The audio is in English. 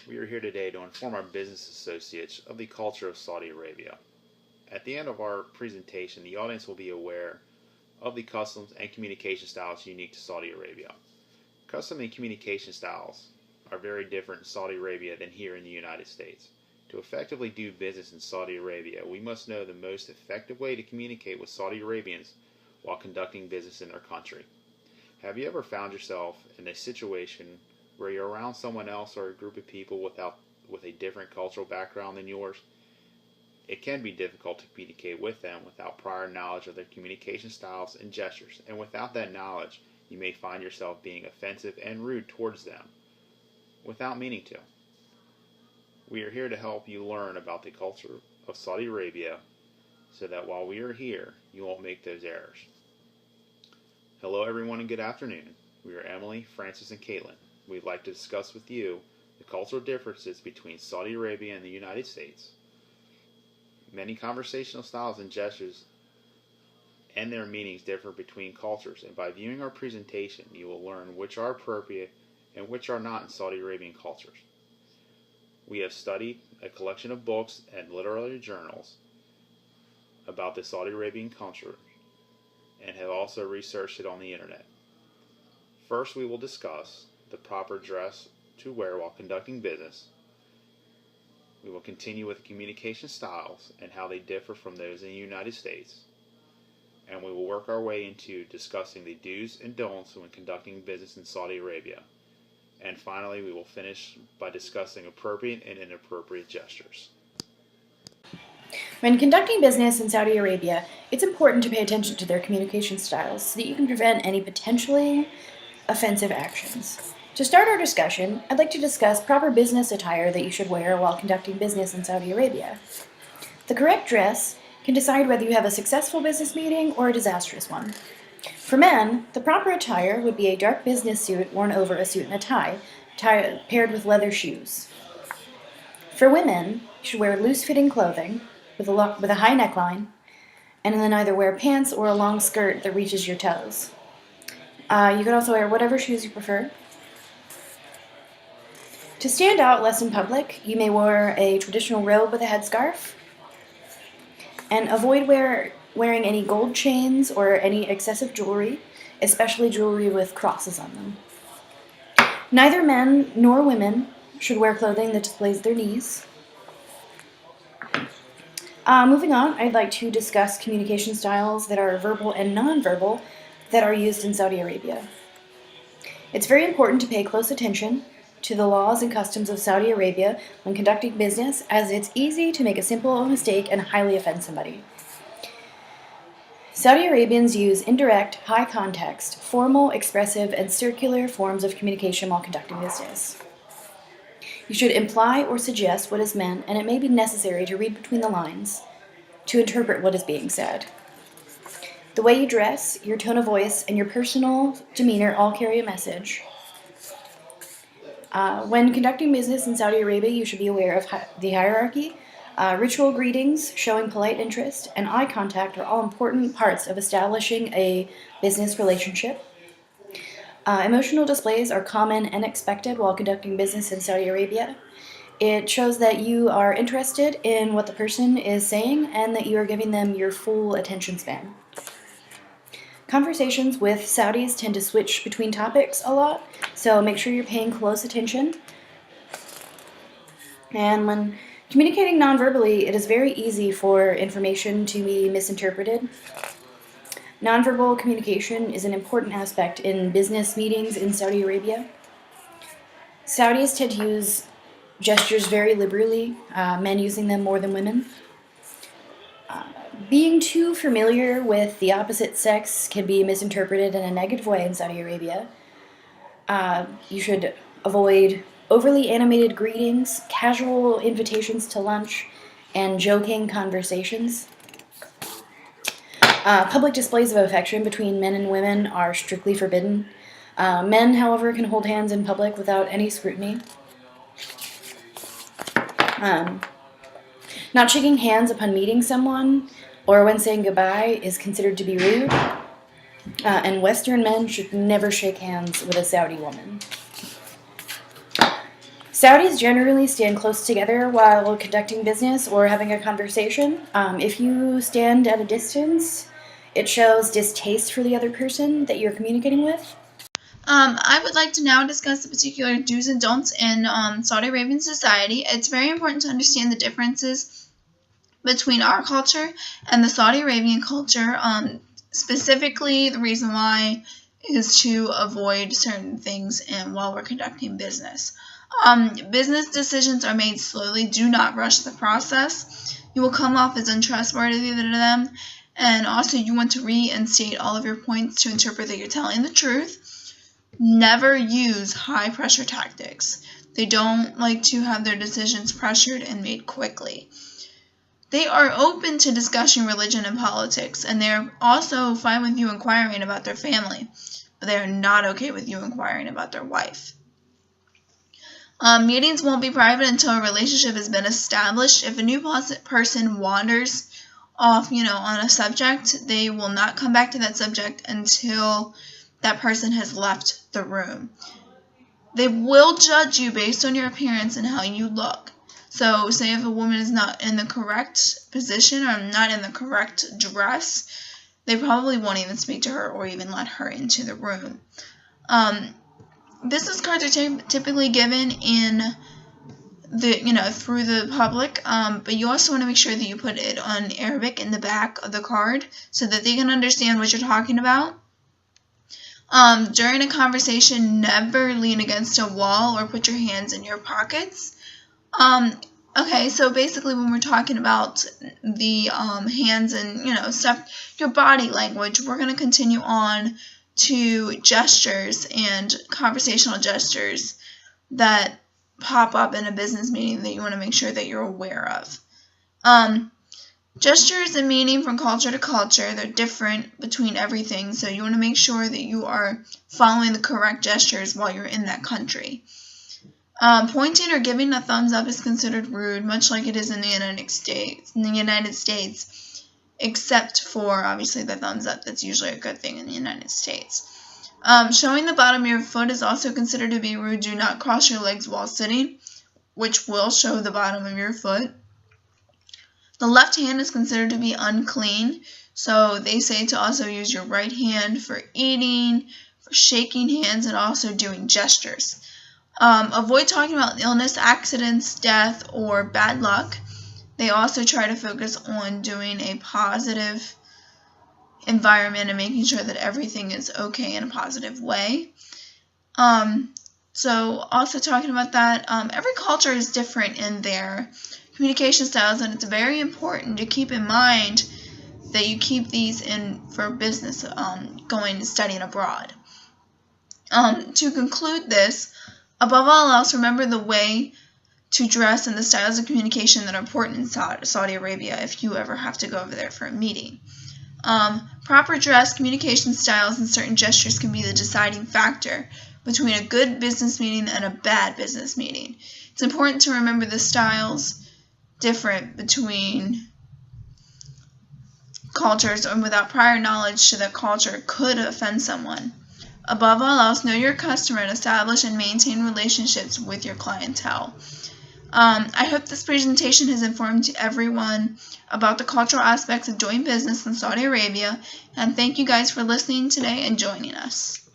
We are here today to inform our business associates of the culture of Saudi Arabia. At the end of our presentation, the audience will be aware of the customs and communication styles unique to Saudi Arabia. Custom and communication styles are very different in Saudi Arabia than here in the United States. To effectively do business in Saudi Arabia, we must know the most effective way to communicate with Saudi Arabians while conducting business in their country. Have you ever found yourself in a situation where you're around someone else or a group of people with a different cultural background than yours? It can be difficult to communicate with them without prior knowledge of their communication styles and gestures, and without that knowledge, you may find yourself being offensive and rude towards them without meaning to. We are here to help you learn about the culture of Saudi Arabia so that while we are here, you won't make those errors. Hello everyone and good afternoon. We are Emily, Francis, and Caitlin. We'd like to discuss with you the cultural differences between Saudi Arabia and the United States. Many conversational styles and gestures and their meanings differ between cultures, and by viewing our presentation, you will learn which are appropriate and which are not in Saudi Arabian cultures. We have studied a collection of books and literary journals about the Saudi Arabian culture and have also researched it on the internet. First, we will discuss the proper dress to wear while conducting business. We will continue with communication styles and how they differ from those in the United States. And we will work our way into discussing the do's and don'ts when conducting business in Saudi Arabia. And finally, we will finish by discussing appropriate and inappropriate gestures. When conducting business in Saudi Arabia, it's important to pay attention to their communication styles so that you can prevent any potentially offensive actions. To start our discussion, I'd like to discuss proper business attire that you should wear while conducting business in Saudi Arabia. The correct dress can decide whether you have a successful business meeting or a disastrous one. For men, the proper attire would be a dark business suit worn over a suit and a tie, paired with leather shoes. For women, you should wear loose-fitting clothing with a high neckline, and then either wear pants or a long skirt that reaches your toes. You could also wear whatever shoes you prefer. To stand out less in public, you may wear a traditional robe with a headscarf, and avoid wearing any gold chains or any excessive jewelry, especially jewelry with crosses on them. Neither men nor women should wear clothing that displays their knees. Moving on, I'd like to discuss communication styles that are verbal and nonverbal that are used in Saudi Arabia. It's very important to pay close attention to the laws and customs of Saudi Arabia when conducting business, as it's easy to make a simple mistake and highly offend somebody. Saudi Arabians use indirect, high context, formal, expressive, and circular forms of communication while conducting business. You should imply or suggest what is meant, and it may be necessary to read between the lines to interpret what is being said. The way you dress, your tone of voice, and your personal demeanor all carry a message. When conducting business in Saudi Arabia, you should be aware of the hierarchy. Ritual greetings, showing polite interest, and eye contact are all important parts of establishing a business relationship. Emotional displays are common and expected while conducting business in Saudi Arabia. It shows that you are interested in what the person is saying and that you are giving them your full attention span. Conversations with Saudis tend to switch between topics a lot, so make sure you're paying close attention. And when communicating nonverbally, it is very easy for information to be misinterpreted. Nonverbal communication is an important aspect in business meetings in Saudi Arabia. Saudis tend to use gestures very liberally, men using them more than women. Being too familiar with the opposite sex can be misinterpreted in a negative way in Saudi Arabia. You should avoid overly animated greetings, casual invitations to lunch, and joking conversations. Public displays of affection between men and women are strictly forbidden. Men, however, can hold hands in public without any scrutiny. Not shaking hands upon meeting someone or when saying goodbye is considered to be rude. And Western men should never shake hands with a Saudi woman. Saudis generally stand close together while conducting business or having a conversation. If you stand at a distance, it shows distaste for the other person that you're communicating with. I would like to now discuss the particular do's and don'ts in Saudi Arabian society. It's very important to understand the differences between our culture and the Saudi Arabian culture. Specifically, the reason why is to avoid certain things and while we're conducting business. Business decisions are made slowly. Do not rush the process. You will come off as untrustworthy to them. And also, you want to reinstate all of your points to interpret that you're telling the truth. Never use high-pressure tactics. They don't like to have their decisions pressured and made quickly. They are open to discussing religion and politics, and they're also fine with you inquiring about their family, but they are not okay with you inquiring about their wife. Meetings won't be private until a relationship has been established. If a new person wanders off, on a subject, they will not come back to that subject until that person has left the room. They will judge you based on your appearance and how you look. So, say if a woman is not in the correct position or not in the correct dress, they probably won't even speak to her or even let her into the room. Business cards are typically given in through the public, but you also want to make sure that you put it on Arabic in the back of the card so that they can understand what you're talking about. During a conversation, never lean against a wall or put your hands in your pockets. Okay, so basically when we're talking about the hands and, stuff, your body language, we're going to continue on to gestures and conversational gestures that pop up in a business meeting that you want to make sure that you're aware of. Gestures and meaning from culture to culture, they're different between everything, so you want to make sure that you are following the correct gestures while you're in that country. Pointing or giving a thumbs up is considered rude, much like it is in the United States, except for, obviously, the thumbs up. That's usually a good thing in the United States. Showing the bottom of your foot is also considered to be rude. Do not cross your legs while sitting, which will show the bottom of your foot. The left hand is considered to be unclean, so they say to also use your right hand for eating, for shaking hands, and also doing gestures. Avoid talking about illness, accidents, death, or bad luck. They also try to focus on doing a positive environment and making sure that everything is okay in a positive way. So also talking about that, every culture is different in their communication styles, and it's very important to keep in mind that you keep these in for business, going and studying abroad. To conclude this, above all else, remember the way to dress and the styles of communication that are important in Saudi Arabia if you ever have to go over there for a meeting. Proper dress, communication styles, and certain gestures can be the deciding factor between a good business meeting and a bad business meeting. It's important to remember the styles different between cultures, and without prior knowledge to the culture could offend someone. Above all else, know your customer and establish and maintain relationships with your clientele. I hope this presentation has informed everyone about the cultural aspects of doing business in Saudi Arabia, and thank you guys for listening today and joining us.